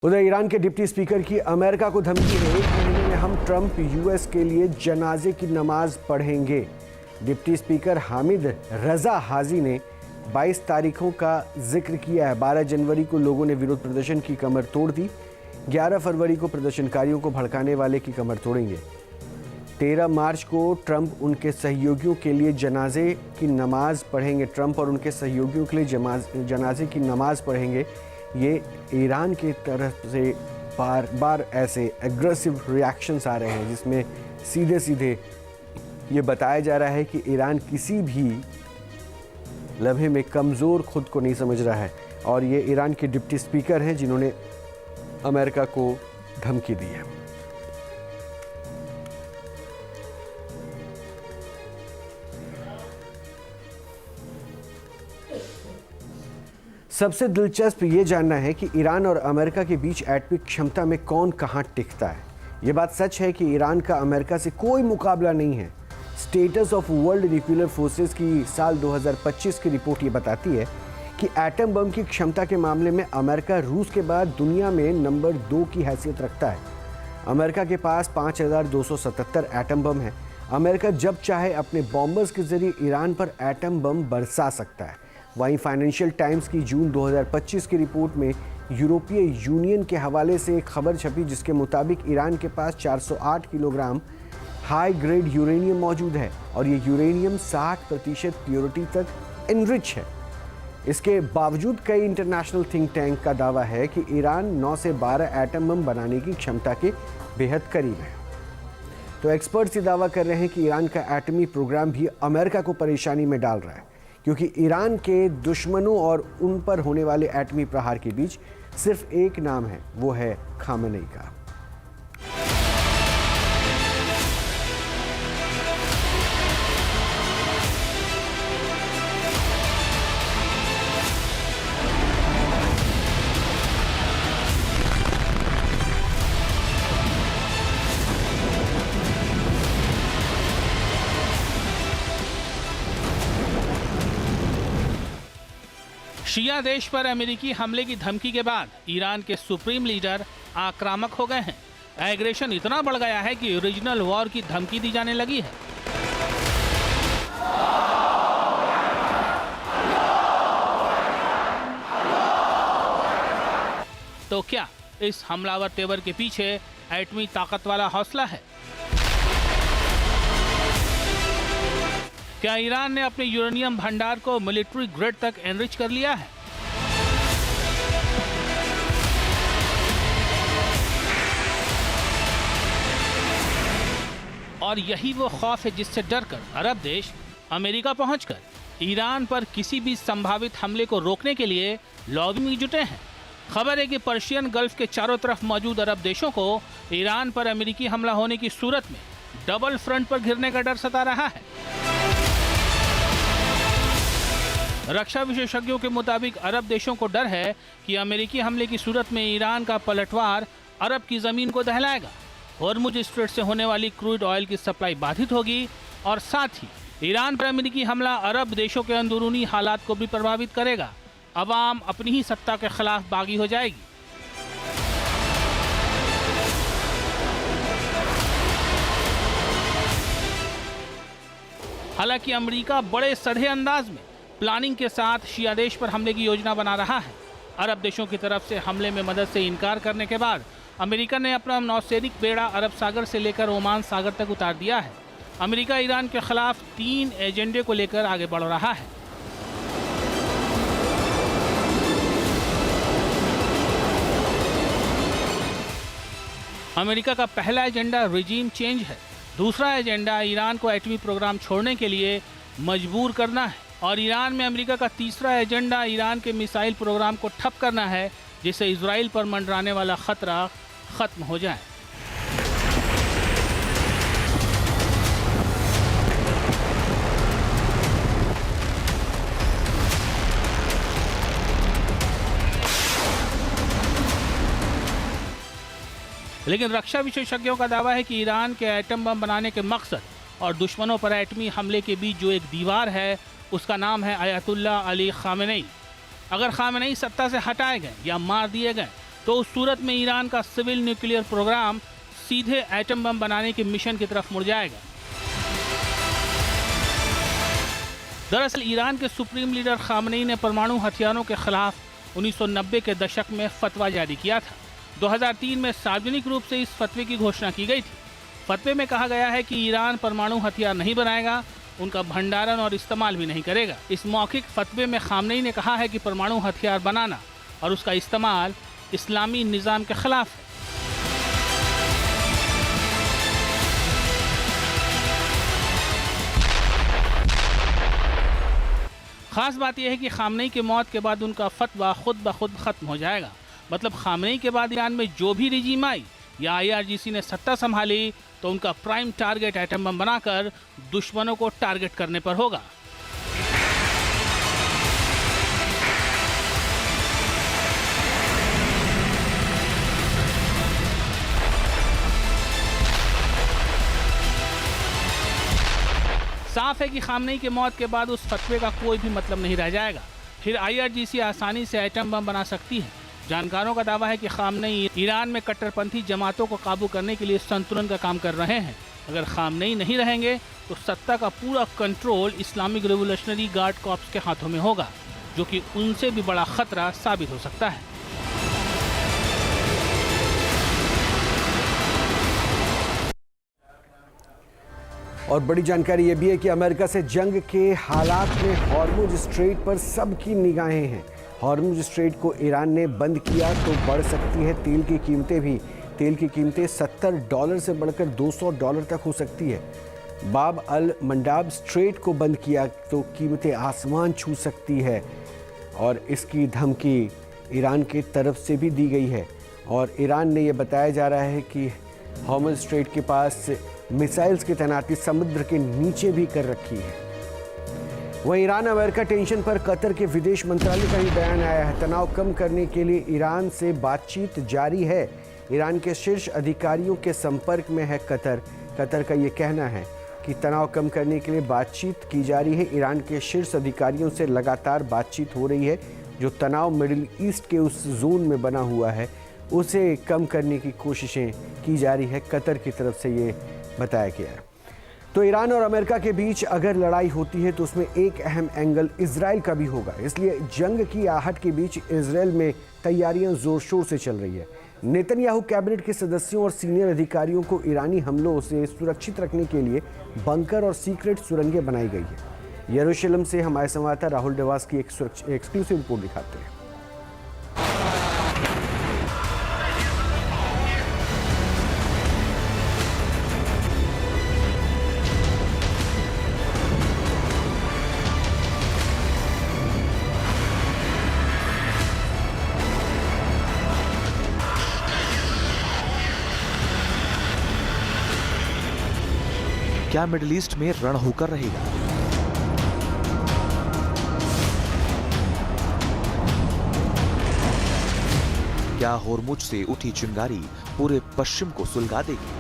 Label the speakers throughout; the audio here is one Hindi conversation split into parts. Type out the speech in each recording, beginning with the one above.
Speaker 1: उधर ईरान के डिप्टी स्पीकर की अमेरिका को धमकी है, 1 महीने में हम ट्रंप यूएस के लिए जनाजे की नमाज पढ़ेंगे। डिप्टी स्पीकर हामिद रजा हाजी ने 22 तारीखों का जिक्र किया है। 12 जनवरी को लोगों ने विरोध प्रदर्शन की कमर तोड़ दी। 11 फरवरी को प्रदर्शनकारियों को भड़काने वाले की कमर तोड़ेंगे। 13 मार्च को ट्रंप उनके सहयोगियों के लिए जनाजे की नमाज पढ़ेंगे। ट्रंप और उनके सहयोगियों के लिए जनाजे की नमाज पढ़ेंगे। ये ईरान की तरफ से बार बार ऐसे एग्रेसिव रिएक्शंस आ रहे हैं, जिसमें सीधे सीधे ये बताया जा रहा है कि ईरान किसी भी लम्हे में कमज़ोर खुद को नहीं समझ रहा है। और ये ईरान के डिप्टी स्पीकर हैं जिन्होंने अमेरिका को धमकी दी है। सबसे दिलचस्प ये जानना है कि ईरान और अमेरिका के बीच एटॉमिक क्षमता में कौन कहां टिकता है। ये बात सच है कि ईरान का अमेरिका से कोई मुकाबला नहीं है। Status of world nuclear forces की साल 2025 की रिपोर्ट ये बताती है कि एटम बम की क्षमता के मामले में अमेरिका रूस के बाद दुनिया में नंबर 2 की हैसियत रखता है। अमेरिका के पास 5277 एटम बम है। अमेरिका जब चाहे अपने बॉम्बर्स के जरिए ईरान पर एटम बम बरसा सकता है। वहीं फाइनेंशियल टाइम्स की जून 2025 की रिपोर्ट में यूरोपीय यूनियन के हवाले से एक खबर छपी, जिसके मुताबिक ईरान के पास 408 किलोग्राम हाई ग्रेड यूरेनियम मौजूद है और ये यूरेनियम 60% प्योरिटी तक इनरिच है। इसके बावजूद कई इंटरनेशनल थिंक टैंक का दावा है कि ईरान 9 से 12 एटम बम बनाने की क्षमता के बेहद करीब है। तो एक्सपर्ट्स ये दावा कर रहे हैं कि ईरान का एटमी प्रोग्राम भी अमेरिका को परेशानी में डाल रहा है, क्योंकि ईरान के दुश्मनों और उन पर होने वाले एटमी प्रहार के बीच सिर्फ एक नाम है, वो है खामेनेई का।
Speaker 2: शिया देश पर अमेरिकी हमले की धमकी के बाद ईरान के सुप्रीम लीडर आक्रामक हो गए हैं। एग्रेशन इतना बढ़ गया है कि ओरिजिनल वॉर की धमकी दी जाने लगी है। तो क्या इस हमलावर तेवर के पीछे एटमी ताकत वाला हौसला है? क्या ईरान ने अपने यूरेनियम भंडार को मिलिट्री ग्रेड तक एनरिच कर लिया है? और यही वो खौफ है जिससे डरकर अरब देश अमेरिका पहुंचकर ईरान पर किसी भी संभावित हमले को रोकने के लिए लॉबिंग में जुटे हैं। खबर है कि पर्शियन गल्फ के चारों तरफ मौजूद अरब देशों को ईरान पर अमेरिकी हमला होने की सूरत में डबल फ्रंट पर घिरने का डर सता रहा है। रक्षा विशेषज्ञों के मुताबिक अरब देशों को डर है कि अमेरिकी हमले की सूरत में ईरान का पलटवार अरब की जमीन को दहलाएगा। हॉर्मुज स्ट्रेट से होने वाली क्रूड ऑयल की सप्लाई बाधित होगी और साथ ही ईरान पर अमेरिकी हमला अरब देशों के अंदरूनी हालात को भी प्रभावित करेगा। अवाम अपनी ही सत्ता के खिलाफ बागी हो जाएगी। हालांकि अमेरिका बड़े सधे अंदाज में प्लानिंग के साथ शिया देश पर हमले की योजना बना रहा है। अरब देशों की तरफ से हमले में मदद से इनकार करने के बाद अमेरिका ने अपना नौसैनिक बेड़ा अरब सागर से लेकर ओमान सागर तक उतार दिया है। अमेरिका ईरान के खिलाफ 3 एजेंडे को लेकर आगे बढ़ रहा है। अमेरिका का पहला एजेंडा रिजीम चेंज है। दूसरा एजेंडा ईरान को एटमी प्रोग्राम छोड़ने के लिए मजबूर करना है और ईरान में अमेरिका का तीसरा एजेंडा ईरान के मिसाइल प्रोग्राम को ठप करना है, जिससे इजराइल पर मंडराने वाला खतरा खत्म हो जाए। लेकिन रक्षा विशेषज्ञों का दावा है कि ईरान के एटम बम बनाने के मकसद और दुश्मनों पर एटमी हमले के बीच जो एक दीवार है, उसका नाम है अयतुल्ला अली खामेनेई। अगर खामेनेई सत्ता से हटाए गए या मार दिए गए तो उस सूरत में ईरान का सिविल न्यूक्लियर प्रोग्राम सीधे एटम बम बनाने के मिशन की तरफ मुड़ जाएगा। दरअसल ईरान के सुप्रीम लीडर खामनेई ने परमाणु हथियारों के खिलाफ 1990 के दशक में फतवा जारी किया था। 2003 में सार्वजनिक रूप से इस फतवे की घोषणा की गई थी। फतवे में कहा गया है कि ईरान परमाणु हथियार नहीं बनाएगा, उनका भंडारण और इस्तेमाल भी नहीं करेगा। इस मौखिक फतवे में खामनेई ने कहा है कि परमाणु हथियार बनाना और उसका इस्तेमाल इस्लामी निज़ाम के खिलाफ है। खास बात यह है कि खामनेई की मौत के बाद उनका फतवा खुद ब खुद खत्म हो जाएगा। मतलब खामनेई के बाद ईरान में जो भी रिजीम आई या IRGC ने सत्ता संभाली तो उनका प्राइम टारगेट एटम बम बनाकर दुश्मनों को टारगेट करने पर होगा। साफ है कि खामनेई की मौत के बाद उस फतवे का कोई भी मतलब नहीं रह जाएगा। फिर IRGC आसानी से एटम बम बना सकती है। जानकारों का दावा है कि खामनेई ईरान में कट्टरपंथी जमातों को काबू करने के लिए संतुलन का काम कर रहे हैं। अगर खामनेई नहीं रहेंगे तो सत्ता का पूरा control Islamic revolutionary guard corps के हाथों में होगा, जो कि उनसे भी बड़ा खतरा साबित हो सकता है।
Speaker 1: और बड़ी जानकारी ये भी है कि अमेरिका से जंग के हालात में हॉर्मुज स्ट्रेट पर सबकी निगाहें हैं। हॉर्मुज स्ट्रेट को ईरान ने बंद किया तो बढ़ सकती है तेल की कीमतें भी। तेल की कीमतें $70 से बढ़कर $200 तक हो सकती है। बाब अल मंडाब स्ट्रेट को बंद किया तो कीमतें आसमान छू सकती है और इसकी धमकी ईरान की तरफ से भी दी गई है। और ईरान ने यह बताया जा रहा है कि हॉर्मुज स्ट्रेट के पास मिसाइल्स की तैनाती समुद्र के नीचे भी कर रखी है। वहीं ईरान अमेरिका टेंशन पर कतर के विदेश मंत्रालय का ही बयान आया है। तनाव कम करने के लिए ईरान से बातचीत जारी है। ईरान के शीर्ष अधिकारियों के संपर्क में है कतर। कतर का ये कहना है कि तनाव कम करने के लिए बातचीत की जा रही है। ईरान के शीर्ष अधिकारियों से लगातार बातचीत हो रही है। जो तनाव मिडिल ईस्ट के उस जोन में बना हुआ है उसे कम करने की कोशिशें की जा रही है। कतर की तरफ से ये बताया गया है। तो ईरान और अमेरिका के बीच अगर लड़ाई होती है तो उसमें एक अहम एंगल इजराइल का भी होगा। इसलिए जंग की आहट के बीच इजराइल में तैयारियां जोर शोर से चल रही है। नेतन्याहू कैबिनेट के सदस्यों और सीनियर अधिकारियों को ईरानी हमलों से सुरक्षित रखने के लिए बंकर और सीक्रेट सुरंगें बनाई गई है। यरूशलेम से हमारे संवाददाता राहुल देवास की एक एक्सक्लूसिव रिपोर्ट दिखाते हैं।
Speaker 3: क्या मिडिल ईस्ट में रण होकर रहेगा? क्या होर्मुज से उठी चिंगारी पूरे पश्चिम को सुलगा देगी?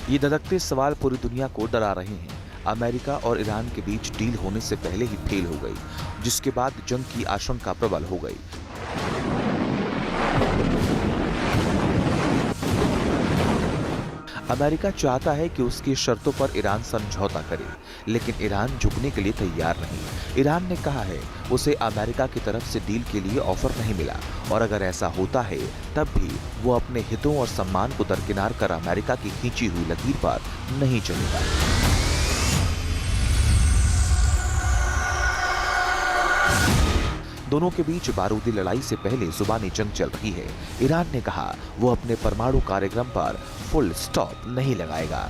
Speaker 3: ये धधकते सवाल पूरी दुनिया को डरा रहे हैं। अमेरिका और ईरान के बीच डील होने से पहले ही फेल हो गई, जिसके बाद जंग की आशंका प्रबल हो गई। अमेरिका चाहता है कि उसकी शर्तों पर ईरान समझौता करे, लेकिन ईरान झुकने के लिए तैयार नहीं। ईरान ने कहा है उसे अमेरिका की तरफ से डील के लिए ऑफर नहीं मिला और अगर ऐसा होता है तब भी वो अपने हितों और सम्मान को दरकिनार कर अमेरिका की खींची हुई लकीर पर नहीं चलेगा। दोनों के बीच बारूदी लड़ाई से पहले जुबानी जंग चल रही है। ईरान ने कहा वो अपने परमाणु कार्यक्रम पर फुल स्टॉप नहीं लगाएगा।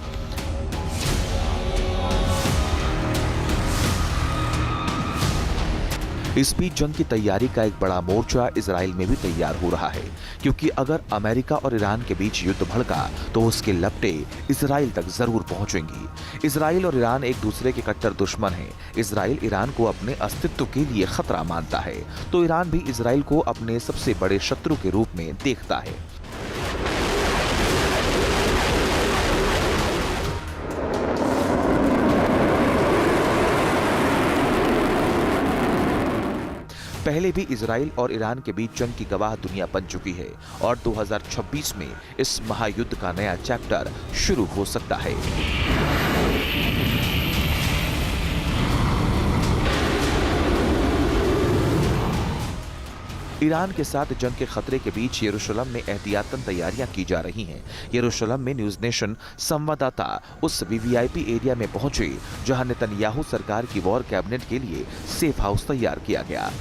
Speaker 3: इस बीच जंग की तैयारी का एक बड़ा मोर्चा इजराइल में भी तैयार हो रहा है, क्योंकि अगर अमेरिका और ईरान के बीच युद्ध भड़का तो उसके लपटे इजराइल तक जरूर पहुंचेंगी। इजराइल और ईरान एक दूसरे के कट्टर दुश्मन हैं। इजराइल ईरान को अपने अस्तित्व के लिए खतरा मानता है, तो ईरान भी इजराइल को अपने सबसे बड़े शत्रु के रूप में देखता है। पहले भी इजराइल और ईरान के बीच जंग की गवाह दुनिया बन चुकी है और 2026 में इस महायुद्ध का नया चैप्टर शुरू हो सकता है। ईरान के साथ जंग के खतरे के बीच यरूशलेम में एहतियातन तैयारियां की जा रही हैं। यरूशलेम में न्यूज नेशन संवाददाता उस वीवीआईपी एरिया में पहुंचे जहां नेतन्याहू सरकार की वॉर कैबिनेट के लिए सेफ हाउस तैयार किया गया।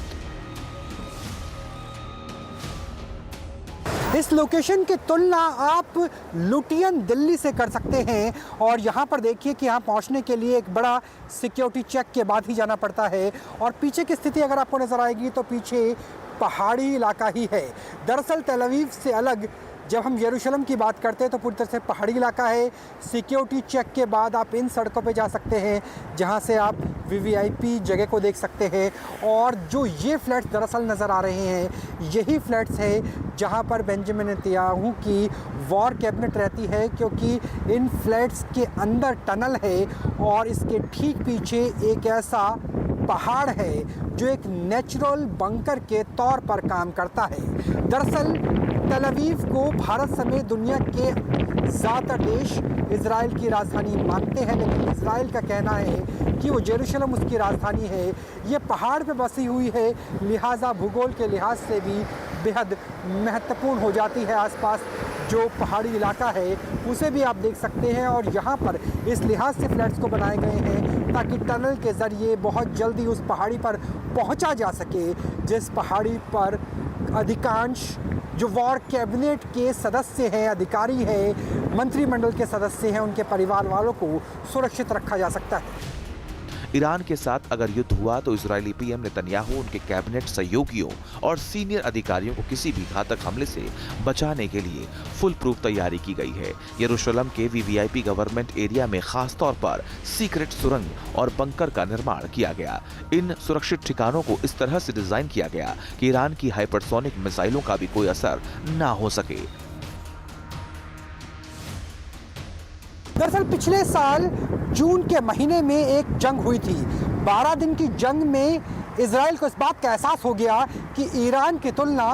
Speaker 4: इस लोकेशन की तुलना आप लुटियन दिल्ली से कर सकते हैं और यहाँ पर देखिए कि यहाँ पहुँचने के लिए एक बड़ा सिक्योरिटी चेक के बाद ही जाना पड़ता है और पीछे की स्थिति अगर आपको नज़र आएगी तो पीछे पहाड़ी इलाका ही है। दरअसल तेल अवीव से अलग जब हम यरूशलेम की बात करते हैं तो पूरी तरह से पहाड़ी इलाका है। सिक्योरिटी चेक के बाद आप इन सड़कों पे जा सकते हैं जहां से आप वीवीआईपी जगह को देख सकते हैं और जो ये फ्लैट्स दरअसल नज़र आ रहे हैं यही फ्लैट्स है जहां पर बेंजामिन नेतन्याहू की वॉर कैबिनेट रहती है, क्योंकि इन फ्लैट्स के अंदर टनल है और इसके ठीक पीछे एक ऐसा पहाड़ है जो एक नेचुरल बंकर के तौर पर काम करता है। दरअसल तेल अवीव को भारत समेत दुनिया के ज़्यादातर देश इजराइल की राजधानी मानते हैं, लेकिन इजराइल का कहना है कि वो यरूशलेम उसकी राजधानी है। ये पहाड़ पे बसी हुई है, लिहाजा भूगोल के लिहाज से भी बेहद महत्वपूर्ण हो जाती है। आसपास जो पहाड़ी इलाका है उसे भी आप देख सकते हैं और यहाँ पर इस लिहाज से फ्लैट्स को बनाए गए हैं ताकि टनल के ज़रिए बहुत जल्दी उस पहाड़ी पर पहुँचा जा सके जिस पहाड़ी पर अधिकांश जो वॉर कैबिनेट के सदस्य हैं, अधिकारी हैं, मंत्रिमंडल के सदस्य हैं, उनके परिवार वालों को सुरक्षित रखा जा सकता है।
Speaker 3: ईरान के साथ अगर युद्ध हुआ तो इजरायली पीएम नेतन्याहू उनके कैबिनेट सहयोगियों और सीनियर अधिकारियों को किसी भी घातक हमले से बचाने के लिए फुल प्रूफ तैयारी की गई है। यरूशलेम के वीवीआईपी गवर्नमेंट एरिया में खास तौर पर सीक्रेट सुरंग और बंकर का निर्माण किया गया। इन सुरक्षित ठिकानों को इस तरह से डिजाइन किया गया कि ईरान की हाइपरसोनिक मिसाइलों का भी कोई असर न हो सके।
Speaker 4: दरअसल पिछले साल जून के महीने में एक जंग हुई थी। 12 दिन की जंग में इजराइल को इस बात का एहसास हो गया कि ईरान की तुलना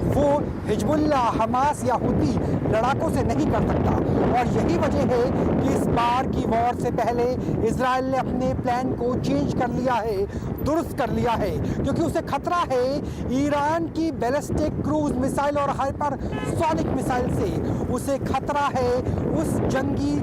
Speaker 4: वो हिजबुल्लाह, हमास या हुती लड़ाकों से नहीं कर सकता और यही वजह है कि इस बार की वॉर से पहले इजराइल ने अपने प्लान को चेंज कर लिया है, दुरुस्त कर लिया है, क्योंकि उसे खतरा है ईरान की बैलिस्टिक क्रूज मिसाइल और हाइपरसोनिक मिसाइल से। उसे खतरा है उस जंगी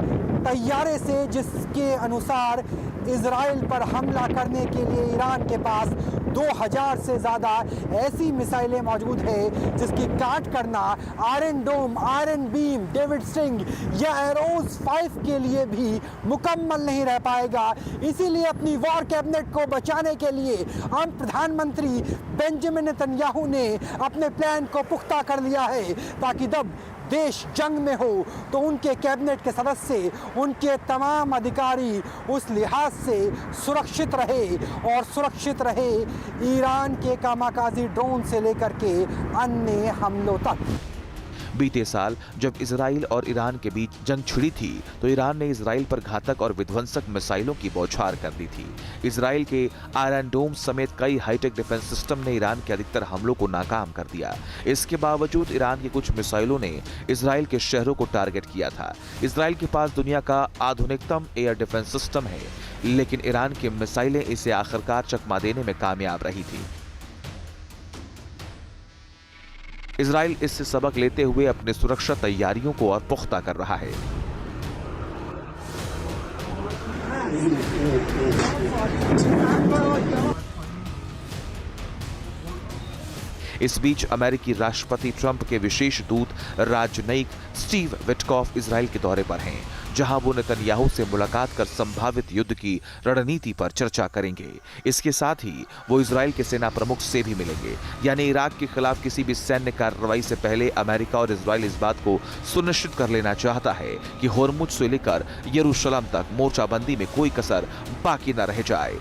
Speaker 4: तैयारे से जिसके अनुसार इजराइल पर हमला करने के लिए ईरान के पास 2000 से ज़्यादा ऐसी मिसाइलें मौजूद है जिसकी काट करना आयरन डोम, आयरन बीम, डेविड स्टिंग या एरोज 5 के लिए भी मुकम्मल नहीं रह पाएगा। इसीलिए अपनी वॉर कैबिनेट को बचाने के लिए हम प्रधानमंत्री बेंजामिन नेतन्याहू ने अपने प्लान को पुख्ता कर लिया है ताकि जब देश जंग में हो तो उनके कैबिनेट के सदस्य, उनके तमाम अधिकारी उस लिहाज से सुरक्षित रहे और सुरक्षित रहे ईरान के कामाकाजी ड्रोन से लेकर के अन्य हमलों तक।
Speaker 3: बीते साल जब इजराइल और ईरान के बीच जंग छिड़ी थी तो ईरान ने इजराइल पर घातक और विध्वंसक मिसाइलों की बौछार कर दी थी। इजराइल के आयरन डोम समेत कई हाईटेक डिफेंस सिस्टम ने ईरान के अधिकतर हमलों को नाकाम कर दिया। इसके बावजूद ईरान की कुछ मिसाइलों ने इजराइल के शहरों को टारगेट किया था। इजराइल के पास दुनिया का आधुनिकतम एयर डिफेंस सिस्टम है, लेकिन ईरान की मिसाइलें इसे आखिरकार चकमा देने में कामयाब रही थी। इजराइल इससे सबक लेते हुए अपने सुरक्षा तैयारियों को और पुख्ता कर रहा है। इस बीच अमेरिकी राष्ट्रपति ट्रंप के विशेष दूत राजनयिक स्टीव विटकॉफ इजराइल के दौरे पर हैं, जहां वो नेतन्याहू से मुलाकात कर संभावित युद्ध की रणनीति पर चर्चा करेंगे। इसके साथ ही वो इजराइल के सेना प्रमुख से भी मिलेंगे। यानी इराक के खिलाफ किसी भी सैन्य कार्रवाई से पहले अमेरिका और इजराइल इस बात को सुनिश्चित कर लेना चाहता है कि होर्मुज से लेकर यरूशलेम तक मोर्चाबंदी में कोई कसर बाकी न रह जाए।